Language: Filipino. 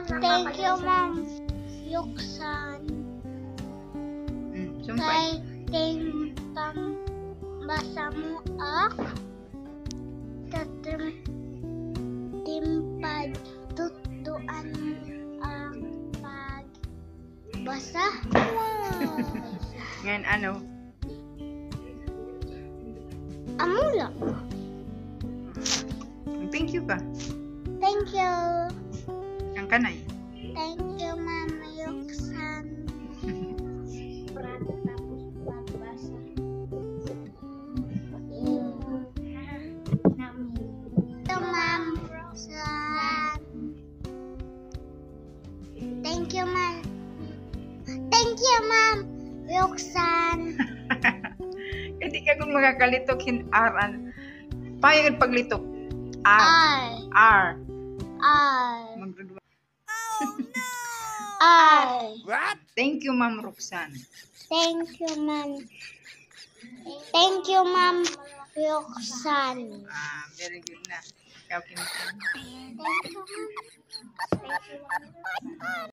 Thank you, Ma'am Yuksan. Sumpay. Kay timpang basa mo timpad tutuan ang pagbasa. Ngayon ano? Amula. Thank you ka. Thank you. Ang kanay. Thank you, Ma'am Yuksan. Ito, Ma'am Yuksan. Thank you, Ma'am. Thank you, Ma'am Yuksan. Hindi ka kung makakalitok aran. Payag paglitok. R. I. Magdudwa. I. Thank you, Ma'am Roxanne. Thank you, Ma'am. Thank you, Ma'am Yuksan. Very good na. Ikaw, Kim. Thank you, Ma'am.